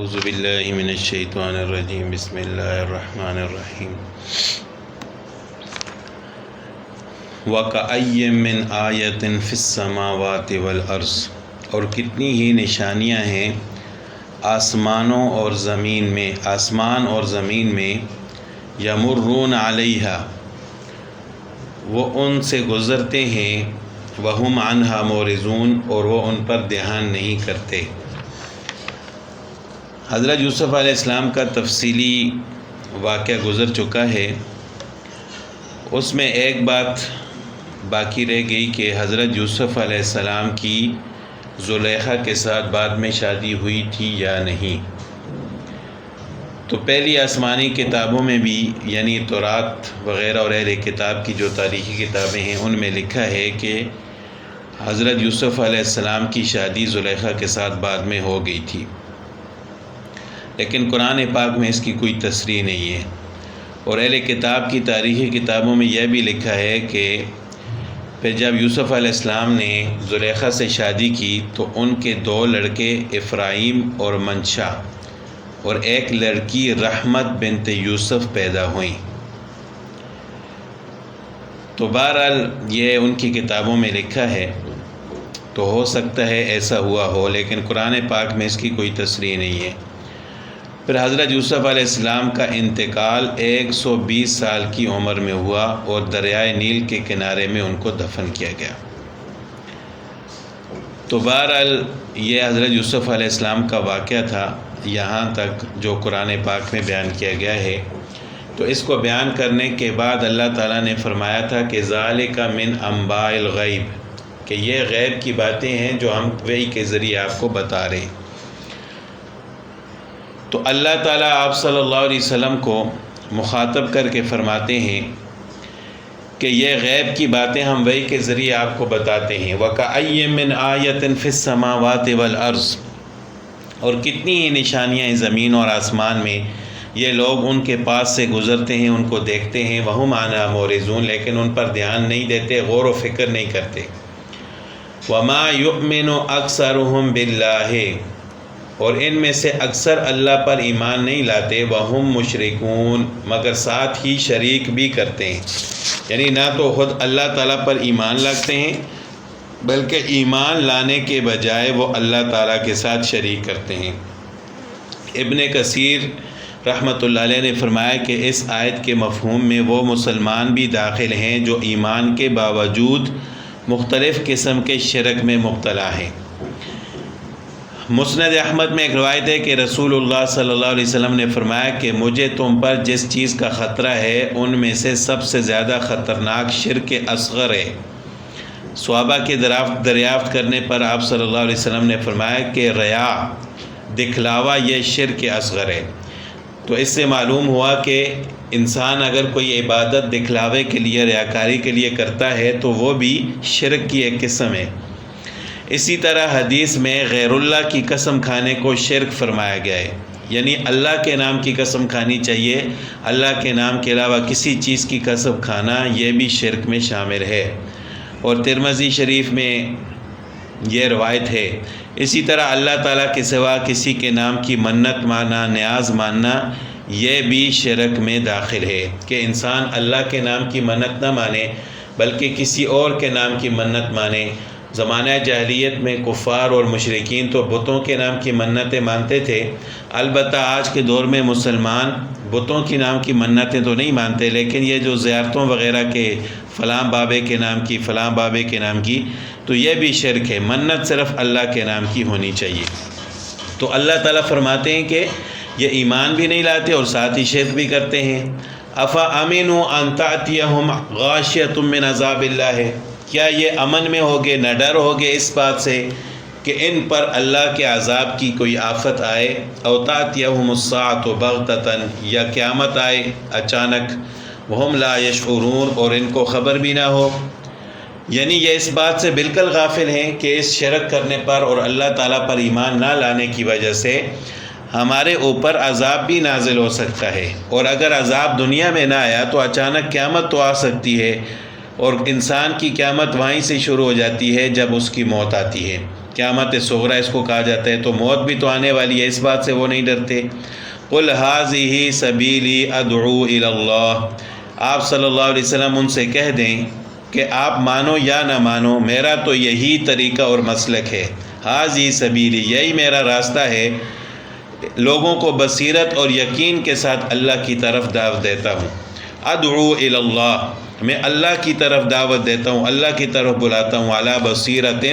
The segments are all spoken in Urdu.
اعوذ باللہ من الشیطان الرجیم بسم اللہ الرحمن الرحیم وَكَأَيٍّ مِّنْ آیَةٍ فِي السَّمَاوَاتِ وَالْأَرْضِ، اور کتنی ہی نشانیاں ہیں آسمانوں اور زمین میں، آسمان اور زمین میں، یمرون علیہا، وہ ان سے گزرتے ہیں، وہم عنہا معرضون، اور وہ ان پر دھیان نہیں کرتے۔ حضرت یوسف علیہ السلام کا تفصیلی واقعہ گزر چکا ہے، اس میں ایک بات باقی رہ گئی کہ حضرت یوسف علیہ السلام کی زلیخا کے ساتھ بعد میں شادی ہوئی تھی یا نہیں۔ تو پہلی آسمانی کتابوں میں بھی، یعنی تورات وغیرہ اور اہل کتاب کی جو تاریخی کتابیں ہیں ان میں لکھا ہے کہ حضرت یوسف علیہ السلام کی شادی زلیخا کے ساتھ بعد میں ہو گئی تھی، لیکن قرآن پاک میں اس کی کوئی تصریح نہیں ہے۔ اور اہل کتاب کی تاریخی کتابوں میں یہ بھی لکھا ہے کہ پھر جب یوسف علیہ السلام نے زلیخا سے شادی کی تو ان کے دو لڑکے افرایم اور منشا اور ایک لڑکی رحمت بنت یوسف پیدا ہوئیں۔ تو بہرحال یہ ان کی کتابوں میں لکھا ہے، تو ہو سکتا ہے ایسا ہوا ہو، لیکن قرآن پاک میں اس کی کوئی تصریح نہیں ہے۔ پھر حضرت یوسف علیہ السلام کا انتقال 120 سال کی عمر میں ہوا اور دریائے نیل کے کنارے میں ان کو دفن کیا گیا۔ تو بہرحال یہ حضرت یوسف علیہ السلام کا واقعہ تھا، یہاں تک جو قرآن پاک میں بیان کیا گیا ہے۔ تو اس کو بیان کرنے کے بعد اللہ تعالیٰ نے فرمایا تھا کہ ذالک من انباء الغیب، کہ یہ غیب کی باتیں ہیں جو ہم وحی کے ذریعے آپ کو بتا رہے ہیں۔ تو اللہ تعالیٰ آپ صلی اللہ علیہ وسلم کو مخاطب کر کے فرماتے ہیں کہ یہ غیب کی باتیں ہم وحی کے ذریعے آپ کو بتاتے ہیں۔ وَكَأَيٍّ مِّنْ آیَةٍ فِي السَّمَاوَاتِ وَالْأَرْضِ، اور کتنی ہی نشانیاں ہیں زمین اور آسمان میں، یہ لوگ ان کے پاس سے گزرتے ہیں، ان کو دیکھتے ہیں، وَهُمْ عَنْهَا مُعْرِضُونَ، لیکن ان پر دھیان نہیں دیتے، غور و فکر نہیں کرتے۔ وَمَا يُؤْمِنُ أَكْثَرُهُمْ بِاللَّهِ، اور ان میں سے اکثر اللہ پر ایمان نہیں لاتے، وَهُمْ مُشْرِكُونَ، مگر ساتھ ہی شریک بھی کرتے ہیں، یعنی نہ تو خود اللہ تعالیٰ پر ایمان لاتے ہیں بلکہ ایمان لانے کے بجائے وہ اللہ تعالیٰ کے ساتھ شریک کرتے ہیں۔ ابن کثیر رحمۃ اللہ علیہ نے فرمایا کہ اس آیت کے مفہوم میں وہ مسلمان بھی داخل ہیں جو ایمان کے باوجود مختلف قسم کے شرک میں مبتلا ہیں۔ مسند احمد میں ایک روایت ہے کہ رسول اللہ صلی اللہ علیہ وسلم نے فرمایا کہ مجھے تم پر جس چیز کا خطرہ ہے ان میں سے سب سے زیادہ خطرناک شرک اصغر ہے۔ صحابہ کے دریافت کرنے پر آپ صلی اللہ علیہ وسلم نے فرمایا کہ ریا، دکھلاوا، یہ شرک اصغر ہے۔ تو اس سے معلوم ہوا کہ انسان اگر کوئی عبادت دکھلاوے کے لیے، ریاکاری کے لیے کرتا ہے تو وہ بھی شرک کی ایک قسم ہے۔ اسی طرح حدیث میں غیر اللہ کی قسم کھانے کو شرک فرمایا گیا ہے، یعنی اللہ کے نام کی قسم کھانی چاہیے، اللہ کے نام کے علاوہ کسی چیز کی قسم کھانا یہ بھی شرک میں شامل ہے، اور ترمذی شریف میں یہ روایت ہے۔ اسی طرح اللہ تعالیٰ کے سوا کسی کے نام کی منت ماننا، نیاز ماننا، یہ بھی شرک میں داخل ہے کہ انسان اللہ کے نام کی منت نہ مانے بلکہ کسی اور کے نام کی منت مانے۔ زمانہ جاہلیت میں کفار اور مشرکین تو بتوں کے نام کی منتیں مانتے تھے، البتہ آج کے دور میں مسلمان بتوں کی نام کی منتیں تو نہیں مانتے، لیکن یہ جو زیارتوں وغیرہ کے فلاں بابے کے نام کی، فلاں بابے کے نام کی، تو یہ بھی شرک ہے۔ منت صرف اللہ کے نام کی ہونی چاہیے۔ تو اللہ تعالیٰ فرماتے ہیں کہ یہ ایمان بھی نہیں لاتے اور ساتھ ہی شرک بھی کرتے ہیں۔ أَفَأَمِنُوا أَن تَأْتِيَهُمْ غَاشِيَةٌ مِّنْ عَذَابِ اللَّهِ، کیا یہ امن میں ہوگے، نہ ڈر ہوگے اس بات سے کہ ان پر اللہ کے عذاب کی کوئی آفت آئے، أَوْ تَأْتِيَهُمُ السَّاعَةُ بَغْتَةً، یا قیامت آئے اچانک، وَهُمْ لَا يَشْعُرُونَ، اور ان کو خبر بھی نہ ہو۔ یعنی یہ اس بات سے بالکل غافل ہیں کہ اس شرک کرنے پر اور اللہ تعالیٰ پر ایمان نہ لانے کی وجہ سے ہمارے اوپر عذاب بھی نازل ہو سکتا ہے، اور اگر عذاب دنیا میں نہ آیا تو اچانک قیامت تو آ سکتی ہے، اور انسان کی قیامت وہیں سے شروع ہو جاتی ہے جب اس کی موت آتی ہے۔ قیامت صغریٰ اس کو کہا جاتا ہے، تو موت بھی تو آنے والی ہے، اس بات سے وہ نہیں ڈرتے۔ قل ھذہ سبیلی ادعو الی اللہ، آپ صلی اللہ علیہ وسلم ان سے کہہ دیں کہ آپ مانو یا نہ مانو، میرا تو یہی طریقہ اور مسلک ہے۔ ھذہ سبیلی، یہی میرا راستہ ہے، لوگوں کو بصیرت اور یقین کے ساتھ اللہ کی طرف دعوت دیتا ہوں۔ ادعو الی اللہ، میں اللہ کی طرف دعوت دیتا ہوں، اللہ کی طرف بلاتا ہوں، علی بصیرت،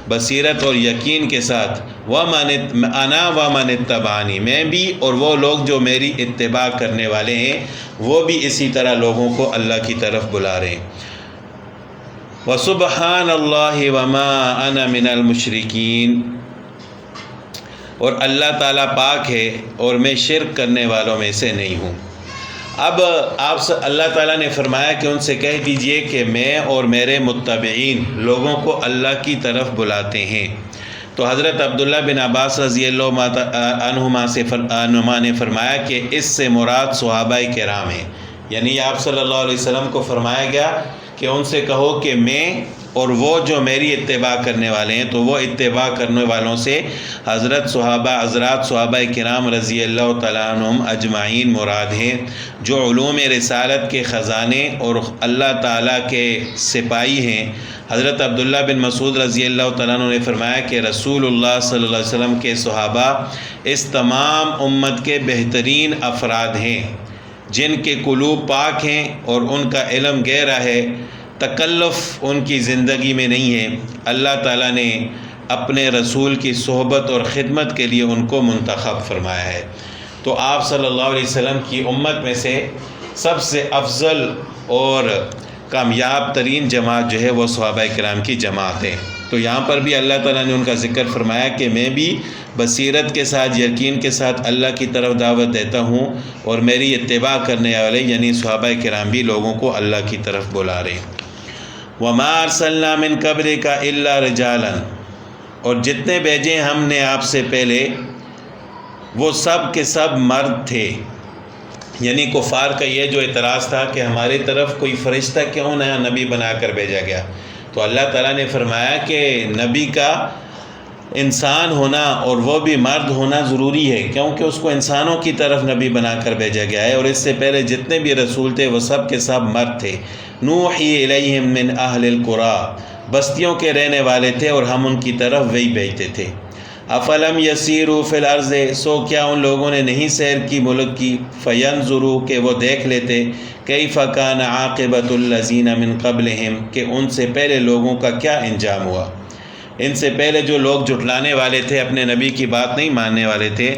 بصیرت اور یقین کے ساتھ، انا ومن اتبعنی، میں بھی اور وہ لوگ جو میری اتباع کرنے والے ہیں وہ بھی اسی طرح لوگوں کو اللہ کی طرف بلا رہے ہیں۔ وسبحان اللہ وما انا من المشرکین، اور اللہ تعالیٰ پاک ہے اور میں شرک کرنے والوں میں سے نہیں ہوں۔ اب اللہ تعالیٰ نے فرمایا کہ ان سے کہہ دیجئے کہ میں اور میرے متبعین لوگوں کو اللہ کی طرف بلاتے ہیں۔ تو حضرت عبداللہ بن عباس رضی اللہ عنہما نے فرمایا کہ اس سے مراد صحابہ کرام ہیں، یعنی آپ صلی اللہ علیہ وسلم کو فرمایا گیا کہ ان سے کہو کہ میں اور وہ جو میری اتباع کرنے والے ہیں، تو وہ اتباع کرنے والوں سے حضرت صحابہ کرام رضی اللہ تعالیٰ عنہم اجمعین مراد ہیں، جو علوم رسالت کے خزانے اور اللہ تعالیٰ کے سپاہی ہیں۔ حضرت عبداللہ بن مسعود رضی اللہ تعالیٰ عنہ نے فرمایا کہ رسول اللہ صلی اللہ علیہ وسلم کے صحابہ اس تمام امت کے بہترین افراد ہیں، جن کے قلوب پاک ہیں اور ان کا علم گہرا ہے، تکلف ان کی زندگی میں نہیں ہے۔ اللہ تعالیٰ نے اپنے رسول کی صحبت اور خدمت کے لیے ان کو منتخب فرمایا ہے۔ تو آپ صلی اللہ علیہ وسلم کی امت میں سے سب سے افضل اور کامیاب ترین جماعت جو ہے وہ صحابہ کرام کی جماعت ہے۔ تو یہاں پر بھی اللہ تعالیٰ نے ان کا ذکر فرمایا کہ میں بھی بصیرت کے ساتھ، یقین کے ساتھ اللہ کی طرف دعوت دیتا ہوں، اور میری اتباع کرنے والے یعنی صحابہ کرام بھی لوگوں کو اللہ کی طرف بلا رہے ہیں۔ وَمَا أَرْسَلْنَا مِن قَبْلِكَ إِلَّا رِجَالًا، اور جتنے بھیجے ہم نے آپ سے پہلے وہ سب کے سب مرد تھے۔ یعنی کفار کا یہ جو اعتراض تھا کہ ہماری طرف کوئی فرشتہ کیوں نیا نبی بنا کر بھیجا گیا، تو اللہ تعالیٰ نے فرمایا کہ نبی کا انسان ہونا اور وہ بھی مرد ہونا ضروری ہے، کیونکہ اس کو انسانوں کی طرف نبی بنا کر بھیجا گیا ہے، اور اس سے پہلے جتنے بھی رسول تھے وہ سب کے سب مرد تھے۔ نوحی الیہم من اہل القری، بستیوں کے رہنے والے تھے اور ہم ان کی طرف وہی بھیجتے تھے۔ افلم یسیروا فی الارض، سو کیا ان لوگوں نے نہیں سیر کی ملک کی، فینظروا کہ وہ دیکھ لیتے، کیف کان عاقبۃ الذین من قبلہم کہ ان سے پہلے لوگوں کا کیا انجام ہوا۔ ان سے پہلے جو لوگ جھٹلانے والے تھے، اپنے نبی کی بات نہیں ماننے والے تھے،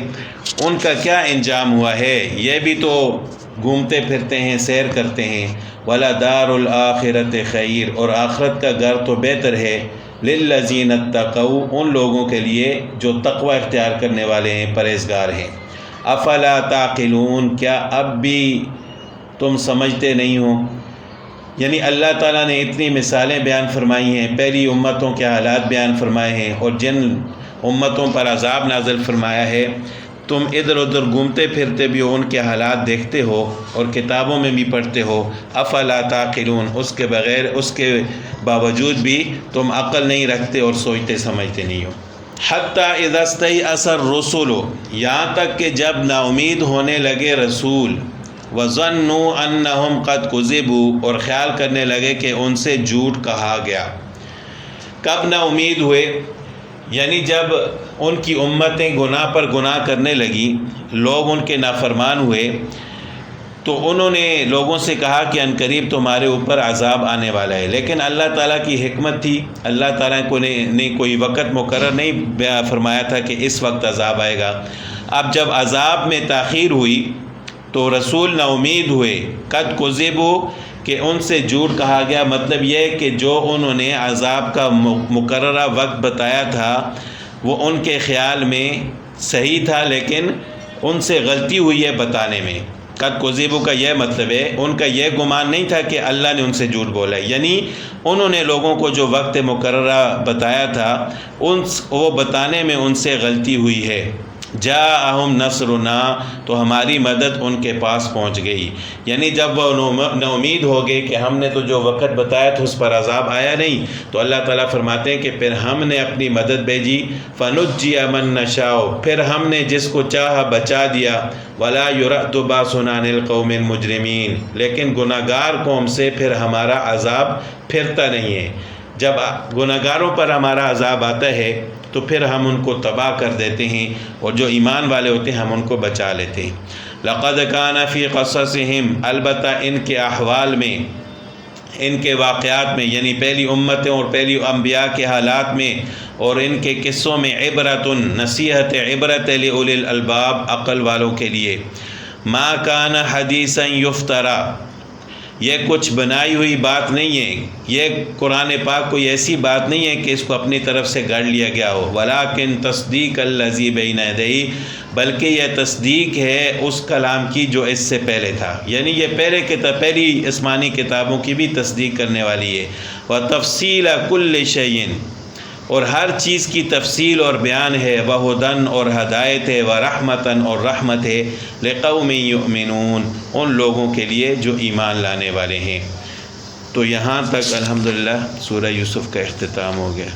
ان کا کیا انجام ہوا ہے۔ یہ بھی تو گھومتے پھرتے ہیں، سیر کرتے ہیں۔ وَلَدَارُ الْآخِرَةِ خَيْرٌ، اور آخرت کا گھر تو بہتر ہے، لِلَّذِينَ اتَّقَوْا، ان لوگوں کے لیے جو تقوی اختیار کرنے والے ہیں، پرہیزگار ہیں۔ أَفَلَا تَعْقِلُونَ، کیا اب بھی تم سمجھتے نہیں ہو۔ یعنی اللہ تعالیٰ نے اتنی مثالیں بیان فرمائی ہیں، پہلی امتوں کے حالات بیان فرمائے ہیں، اور جن امتوں پر عذاب نازل فرمایا ہے، تم ادھر ادھر گھومتے پھرتے بھی ہو، ان کے حالات دیکھتے ہو اور کتابوں میں بھی پڑھتے ہو۔ افلا تعقلون، اس کے باوجود بھی تم عقل نہیں رکھتے اور سوچتے سمجھتے نہیں ہو۔ حتی اذا استیأس الرسل، یہاں تک کہ جب نا امید ہونے لگے رسول، وظنوا انہم قد کذبوا، اور خیال کرنے لگے کہ ان سے جھوٹ کہا گیا۔ کب نا امید ہوئے؟ یعنی جب ان کی امتیں گناہ پر گناہ کرنے لگیں، لوگ ان کے نافرمان ہوئے، تو انہوں نے لوگوں سے کہا کہ عنقریب تمہارے اوپر عذاب آنے والا ہے۔ لیکن اللہ تعالیٰ کی حکمت تھی، اللہ تعالیٰ نے کوئی وقت مقرر نہیں فرمایا تھا کہ اس وقت عذاب آئے گا۔ اب جب عذاب میں تاخیر ہوئی تو رسول نا امید ہوئے، قد کذبوا کہ ان سے جھوٹ کہا گیا۔ مطلب یہ کہ جو انہوں نے عذاب کا مقررہ وقت بتایا تھا وہ ان کے خیال میں صحیح تھا، لیکن ان سے غلطی ہوئی ہے بتانے میں۔ قد کذبوا کا یہ مطلب ہے، ان کا یہ گمان نہیں تھا کہ اللہ نے ان سے جھوٹ بولا ہے، یعنی انہوں نے لوگوں کو جو وقت مقررہ بتایا تھا وہ بتانے میں ان سے غلطی ہوئی ہے۔ جاءہم نصرنا، تو ہماری مدد ان کے پاس پہنچ گئی. یعنی جب وہ ناامید ہو گئے کہ ہم نے تو جو وقت بتایا تھا اس پر عذاب آیا نہیں، تو اللہ تعالیٰ فرماتے ہیں کہ پھر ہم نے اپنی مدد بھیجی. فنجی من نشاء، پھر ہم نے جس کو چاہا بچا دیا. ولا یرد باسنا عن القوم المجرمین، لیکن گناہ گار قوم سے پھر ہمارا عذاب پھرتا نہیں ہے. جب گناہ گاروں پر ہمارا عذاب آتا ہے تو پھر ہم ان کو تباہ کر دیتے ہیں، اور جو ایمان والے ہوتے ہیں ہم ان کو بچا لیتے ہیں. لقد کان فی قصصہم، البتہ ان کے احوال میں، ان کے واقعات میں، یعنی پہلی امتوں اور پہلی انبیاء کے حالات میں اور ان کے قصوں میں، عبرت، نصیحت، عبرت لأولی الالباب، عقل والوں کے لیے. ما کان حدیثا یفترا، یہ کچھ بنائی ہوئی بات نہیں ہے، یہ قرآن پاک کوئی ایسی بات نہیں ہے کہ اس کو اپنی طرف سے گڑھ لیا گیا ہو. ولیکن تصدیق الذی بین یدیہ، بلکہ یہ تصدیق ہے اس کلام کی جو اس سے پہلے تھا، یعنی یہ پہلی آسمانی کتابوں کی بھی تصدیق کرنے والی ہے. وتفصیل کل شیء، اور ہر چیز کی تفصیل اور بیان ہے. وہدن، اور ہدایت ہے. ورحمتن، اور رحمت ہے. لقوم یؤمنون، ان لوگوں کے لیے جو ایمان لانے والے ہیں. تو یہاں تک الحمدللہ سورہ یوسف کا اختتام ہو گیا.